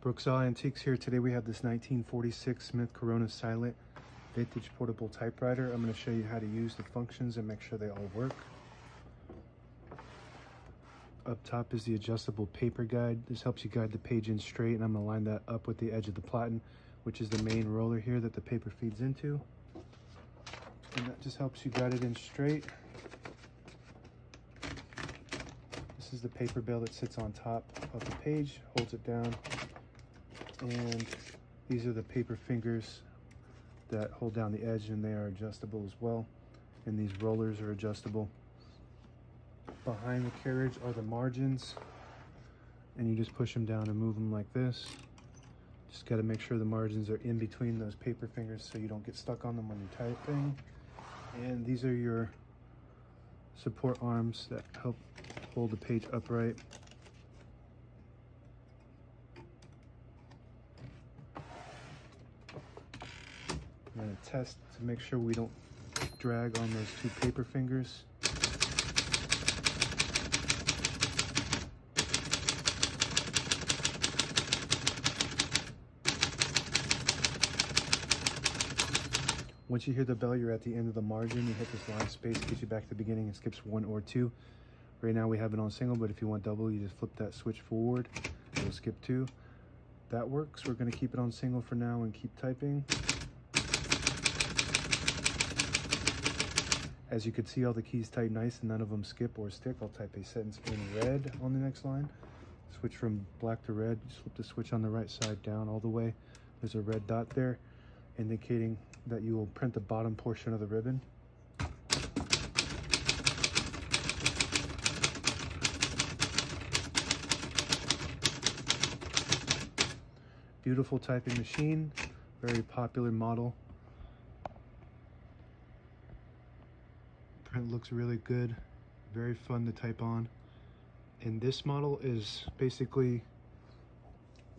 Brooksaw Antiques here. Today we have this 1946 Smith Corona Silent vintage portable typewriter. I'm going to show you how to use the functions and make sure they all work. Up top is the adjustable paper guide. This helps you guide the page in straight, and I'm going to line that up with the edge of the platen, which is the main roller here that the paper feeds into. And that just helps you guide it in straight. This is the paper bell that sits on top of the page, holds it down. And these are the paper fingers that hold down the edge, and they are adjustable as well. And these rollers are adjustable. Behind the carriage are the margins, and you just push them down and move them like this. Just got to make sure the margins are in between those paper fingers so you don't get stuck on them when you're typing. And these are your support arms that help hold the page upright. I'm going to test to make sure we don't drag on those two paper fingers. Once you hear the bell, you're at the end of the margin. You hit this line space, gets you back to the beginning, and skips 1 or 2. Right now we have it on single, but if you want double, you just flip that switch forward. It'll skip 2. That works. We're going to keep it on single for now and keep typing. As you can see, all the keys type nice and none of them skip or stick. I'll type a sentence in red on the next line. Switch from black to red. Just flip the switch on the right side down all the way. There's a red dot there indicating that you will print the bottom portion of the ribbon. Beautiful typing machine, very popular model. Print looks really good, very fun to type on. And this model is basically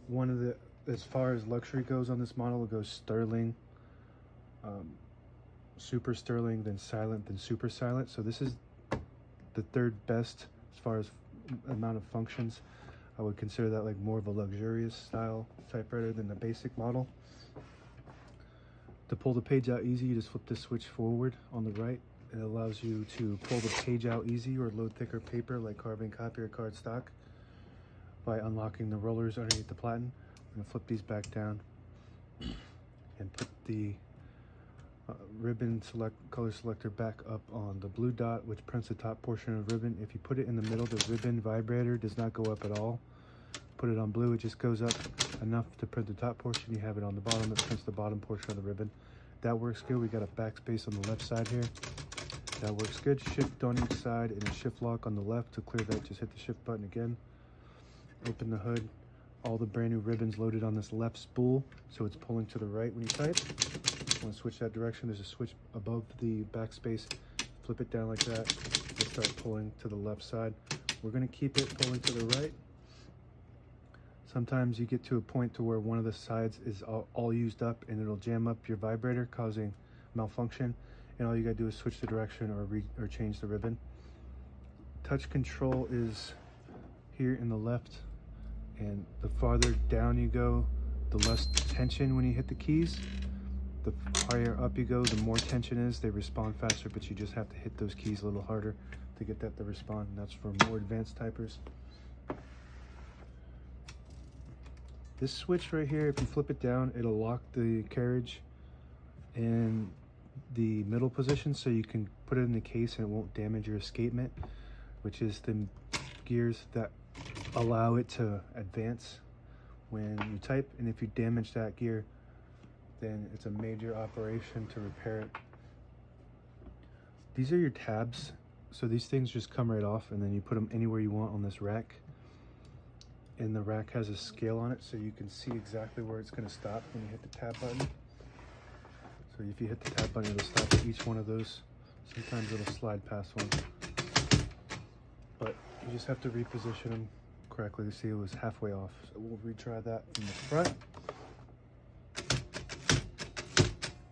one of the, as far as luxury goes on this model, it goes sterling, super sterling, then silent, then super silent. So this is the third best as far as amount of functions. I would consider that like more of a luxurious style typewriter than the basic model. To pull the page out easy, you just flip the switch forward on the right. It allows you to pull the page out easy or load thicker paper like carbon copy or cardstock by unlocking the rollers underneath the platen. I'm gonna flip these back down and put the ribbon color selector back up on the blue dot, which prints the top portion of the ribbon. If you put it in the middle, the ribbon vibrator does not go up at all. Put it on blue, it just goes up enough to print the top portion. You have it on the bottom, it prints the bottom portion of the ribbon. That works good. We got a backspace on the left side here. That works good. Shift on each side and a shift lock on the left. To clear that, just hit the shift button again. Open the hood. All the brand new ribbons loaded on this left spool, so it's pulling to the right when you type. Want to switch that direction, there's a switch above the backspace. Flip it down like that, it'll start pulling to the left side. We're going to keep it pulling to the right. Sometimes you get to a point to where one of the sides is all used up and it'll jam up your vibrator, causing malfunction, and all you got to do is switch the direction or change the ribbon. Touch control is here in the left, and the farther down you go, the less tension when you hit the keys. The higher up you go, the more tension is. They respond faster, but you just have to hit those keys a little harder to get that to respond. And that's for more advanced typers. This switch right here, if you flip it down, it'll lock the carriage in the middle position, so you can put it in the case and it won't damage your escapement, which is the gears that allow it to advance when you type. And if you damage that gear, then it's a major operation to repair it. These are your tabs. So these things just come right off, and then you put them anywhere you want on this rack. And the rack has a scale on it, so you can see exactly where it's going to stop when you hit the tab button. So if you hit the tab button, it'll stop at each one of those. Sometimes it'll slide past one. But you just have to reposition them correctly to see it was halfway off. So we'll retry that from the front.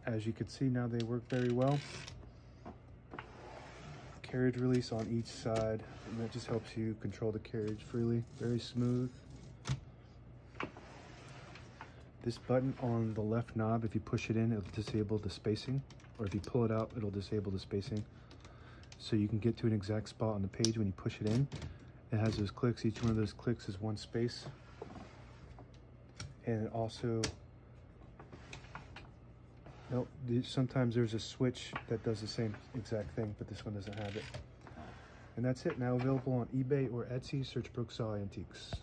As you can see, now they work very well. Carriage release on each side, and that just helps you control the carriage freely. Very smooth. This button on the left knob, if you push it in, it'll disable the spacing, or if you pull it out, it'll disable the spacing. So you can get to an exact spot on the page when you push it in. It has those clicks. Each one of those clicks is one space. And it also, nope, sometimes there's a switch that does the same exact thing, but this one doesn't have it. And that's it. Now available on eBay or Etsy. Search Brooksaw Antiques.